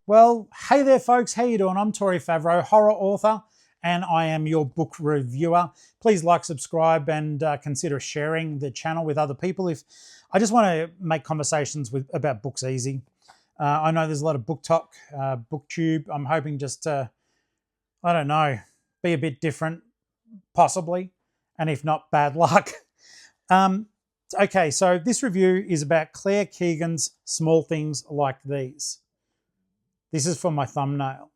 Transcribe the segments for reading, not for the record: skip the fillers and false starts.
Well, hey there, folks. How you doing? I'm Tori Favreau, horror author, and I am your book reviewer. Please like, subscribe, and consider sharing the channel with other people. If I just want to make conversations about books easy. I know there's a lot of book talk, booktube. I'm hoping just to, I don't know, be a bit different, possibly, and if not, bad luck. Um, okay, so this review is about Claire Keegan's Small Things Like These. This is for my thumbnail.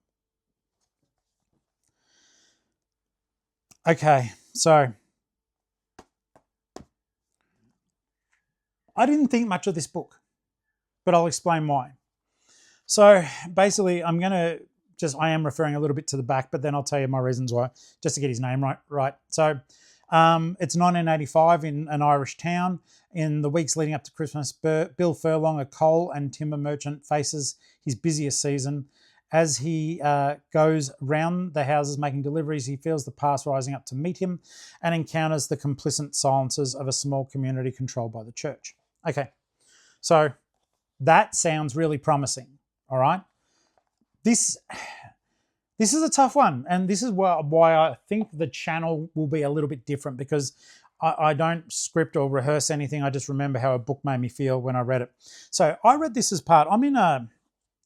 Okay, so I didn't think much of this book, but I'll explain why. So basically, I am referring a little bit to the back, but then I'll tell you my reasons why, just to get his name right. So it's 1985 in an Irish town. In the weeks leading up to Christmas, Bill Furlong, a coal and timber merchant, faces his busiest season. As he goes round the houses making deliveries, he feels the past rising up to meet him and encounters the complicit silences of a small community controlled by the church. Okay, so that sounds really promising, all right? This is a tough one, and this is why I think the channel will be a little bit different, because I don't script or rehearse anything. I just remember how a book made me feel when I read it. So I read this as part, I'm in a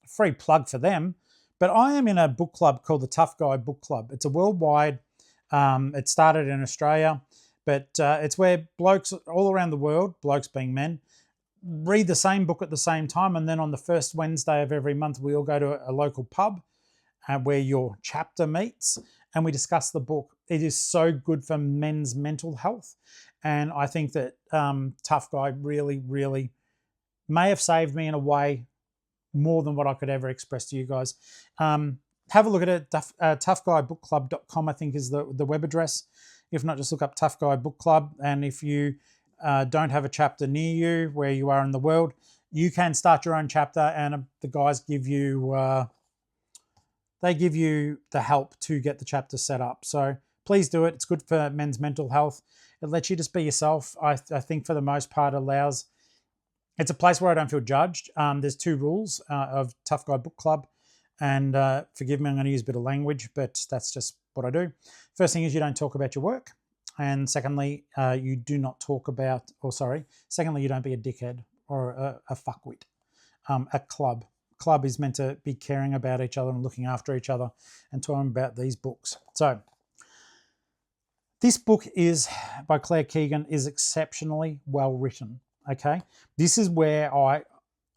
free plug for them, but I am in a book club called the Tough Guy Book Club. It's a worldwide, it started in Australia, but it's where blokes all around the world, blokes being men, read the same book at the same time. And then on the first Wednesday of every month, we all go to a local pub where your chapter meets and we discuss the book. It is so good for men's mental health. And I think that Tough Guy really, really may have saved me in a way more than what I could ever express to you guys. Have a look at it. toughguybookclub.com, I think, is the web address. If not, just look up Tough Guy Book Club. And if you don't have a chapter near you where you are in the world, you can start your own chapter, and the guys give you the help to get the chapter set up. So please do it. It's good for men's mental health. It lets you just be yourself. I think for the most part it's a place where I don't feel judged. There's two rules of Tough Guy Book Club, and forgive me, I'm going to use a bit of language, but that's just what I do. First thing is you don't talk about your work. And secondly, you do not talk about, secondly, you don't be a dickhead or a fuckwit. A club is meant to be caring about each other and looking after each other and talking about these books. So this book is by Claire Keegan, is exceptionally well written. Okay, this is where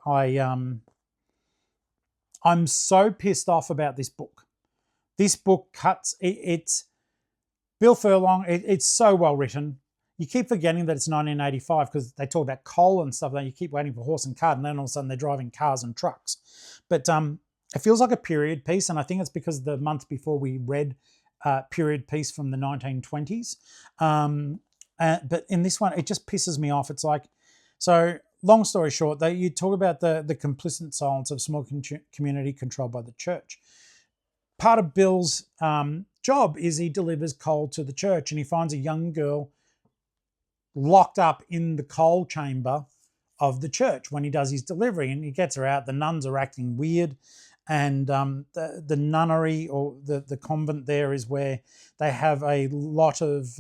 I'm so pissed off about this book. This book it's Bill Furlong. It's so well written. You keep forgetting that it's 1985 because they talk about coal and stuff. And you keep waiting for horse and cart, and then all of a sudden they're driving cars and trucks. But it feels like a period piece, and I think it's because the month before we read period piece from the 1920s. But in this one, it just pisses me off. It's like, so long story short, you talk about the complicit silence of small community controlled by the church. Part of Bill's job is he delivers coal to the church, and he finds a young girl locked up in the coal chamber of the church when he does his delivery, and he gets her out. The nuns are acting weird, and the nunnery or the convent there is where they have a lot of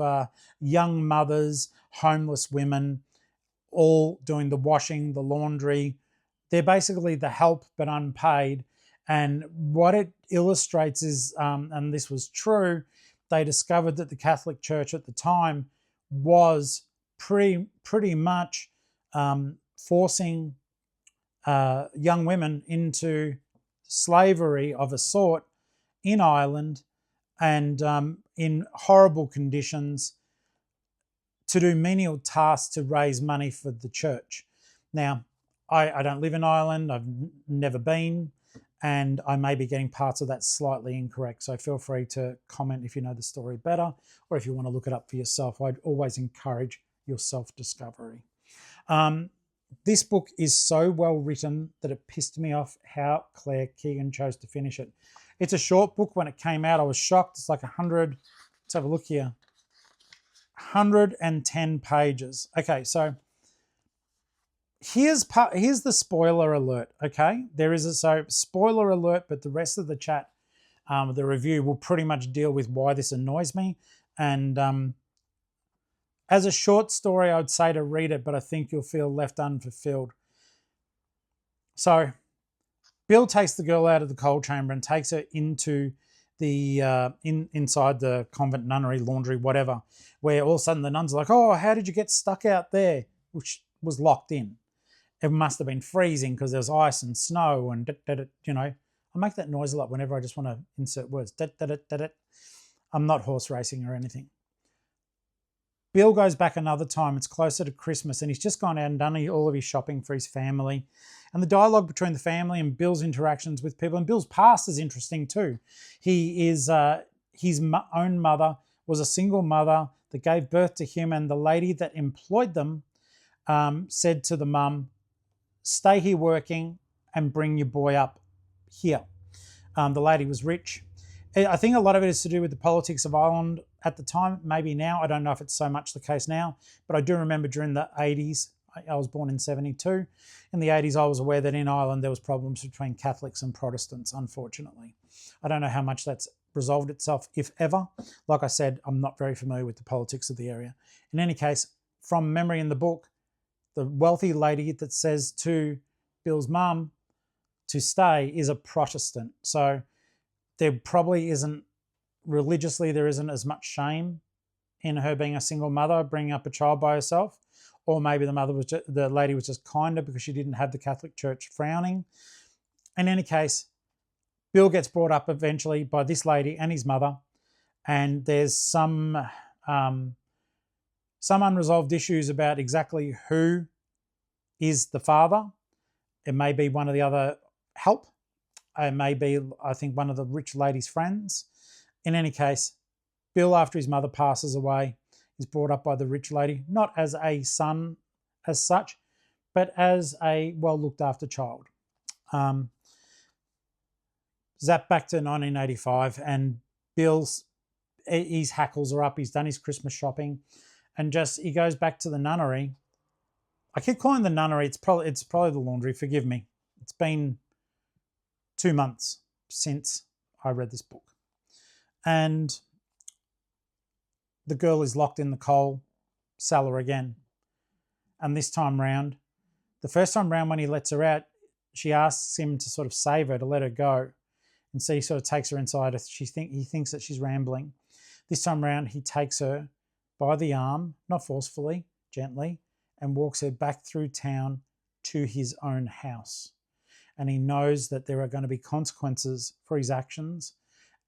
young mothers, homeless women, all doing the washing, the laundry. They're basically the help but unpaid. And what it illustrates is, and this was true, they discovered that the Catholic Church at the time was pretty much forcing young women into slavery of a sort in Ireland, and in horrible conditions, to do menial tasks to raise money for the church. Now, I don't live in Ireland. I've never been, and I may be getting parts of that slightly incorrect. So feel free to comment if you know the story better, or if you want to look it up for yourself. I'd always encourage your self-discovery. This book is so well written that it pissed me off how Claire Keegan chose to finish it. It's a short book. When it came out, I was shocked. It's like 100, let's have a look here, 110 pages. Okay, so Here's the spoiler alert, okay? There is so spoiler alert, but the rest of the chat, the review will pretty much deal with why this annoys me. And as a short story, I would say to read it, but I think you'll feel left unfulfilled. So Bill takes the girl out of the coal chamber and takes her into the inside the convent nunnery, laundry, whatever, where all of a sudden the nuns are like, "Oh, how did you get stuck out there?" Which was locked in. It must have been freezing because there's ice and snow and you know. I make that noise a lot whenever I just want to insert words. I'm not horse racing or anything. Bill goes back another time. It's closer to Christmas, and he's just gone out and done all of his shopping for his family. And the dialogue between the family and Bill's interactions with people, and Bill's past is interesting too. He is his own mother was a single mother that gave birth to him, and the lady that employed them said to the mum, "Stay here working and bring your boy up here." The lady was rich. I think a lot of it is to do with the politics of Ireland at the time, maybe now. I don't know if it's so much the case now, but I do remember during the 80s, I was born in 72. In the 80s, I was aware that in Ireland there was problems between Catholics and Protestants, unfortunately. I don't know how much that's resolved itself, if ever. Like I said, I'm not very familiar with the politics of the area. In any case, from memory in the book, the wealthy lady that says to Bill's mum to stay is a Protestant. So there probably isn't, religiously, there isn't as much shame in her being a single mother, bringing up a child by herself. Or maybe the lady was just kinder because she didn't have the Catholic Church frowning. In any case, Bill gets brought up eventually by this lady and his mother, and there's some unresolved issues about exactly who is the father. It may be one of the other help. It may be, I think, one of the rich lady's friends. In any case, Bill, after his mother passes away, is brought up by the rich lady, not as a son as such, but as a well-looked after child. Zap back to 1985, and his hackles are up. He's done his Christmas shopping, and he goes back to the nunnery. I keep calling the nunnery. It's probably the laundry. Forgive me. It's been 2 months since I read this book, and the girl is locked in the coal cellar again. And this time round, the first time round when he lets her out, she asks him to sort of save her, to let her go. And so he sort of takes her inside. He thinks that she's rambling. This time round, he takes her by the arm, not forcefully, gently, and walks her back through town to his own house. And he knows that there are going to be consequences for his actions.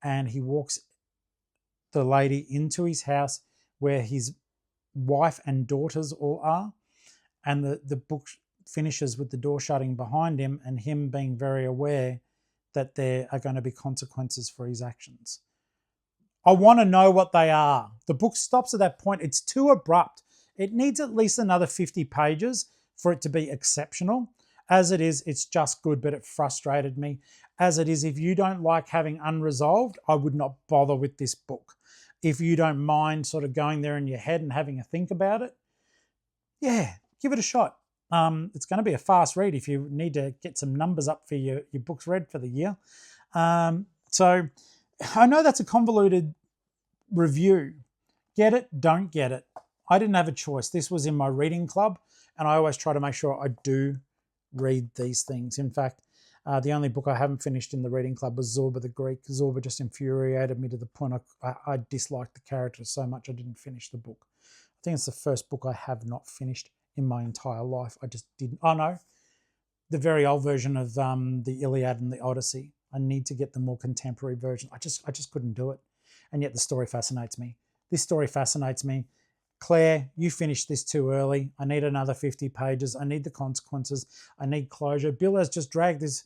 And he walks the lady into his house where his wife and daughters all are. And the book finishes with the door shutting behind him and him being very aware that there are going to be consequences for his actions. I want to know what they are. The book stops at that point. It's too abrupt. It needs at least another 50 pages for it to be exceptional. As it is, it's just good, but it frustrated me. As it is, if you don't like having unresolved, I would not bother with this book. If you don't mind sort of going there in your head and having a think about it, yeah, give it a shot. It's going to be a fast read if you need to get some numbers up for your books read for the year. So I know that's a convoluted review. Get it, don't get it. I didn't have a choice. This was in my reading club, and I always try to make sure I do read these things. In fact, the only book I haven't finished in the reading club was Zorba the Greek. Zorba just infuriated me to the point I disliked the character so much I didn't finish the book. I think it's the first book I have not finished in my entire life. I just didn't. Oh no, the very old version of the Iliad and the Odyssey. I need to get the more contemporary version. I just couldn't do it. And yet the story fascinates me. This story fascinates me. Claire, you finished this too early. I need another 50 pages. I need the consequences. I need closure. Bill has just dragged this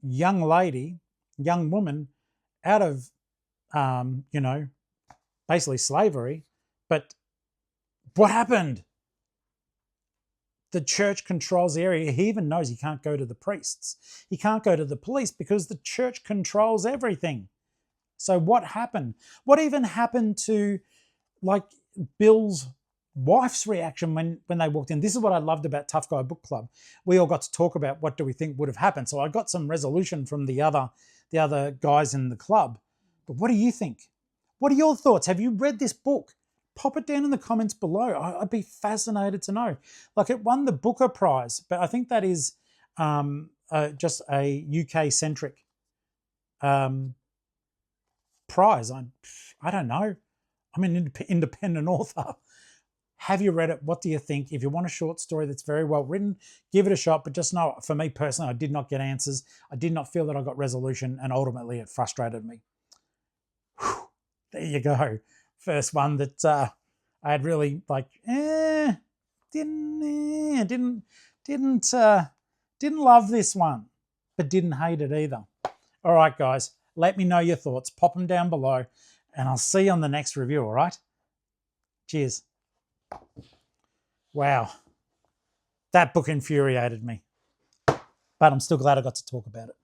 young woman out of, basically slavery. But what happened? The church controls the area. He even knows he can't go to the priests. He can't go to the police because the church controls everything. So what happened? What even happened to, like, Bill's wife's reaction when they walked in. This is what I loved about Tough Guy Book Club. We all got to talk about what do we think would have happened. So I got some resolution from the other guys in the club. But what do you think? What are your thoughts? Have you read this book? Pop it down in the comments below. I'd be fascinated to know. Like, it won the Booker Prize, but I think that is just a UK-centric prize. I don't know. I'm an independent author. Have you read it? What do you think? If you want a short story that's very well written, give it a shot. But just know, for me personally, I did not get answers. I did not feel that I got resolution, and ultimately it frustrated me. Whew, there you go. First one that I had really like, didn't love this one, but didn't hate it either. All right, guys, let me know your thoughts. Pop them down below, and I'll see you on the next review. All right. Cheers. Wow, that book infuriated me, but I'm still glad I got to talk about it.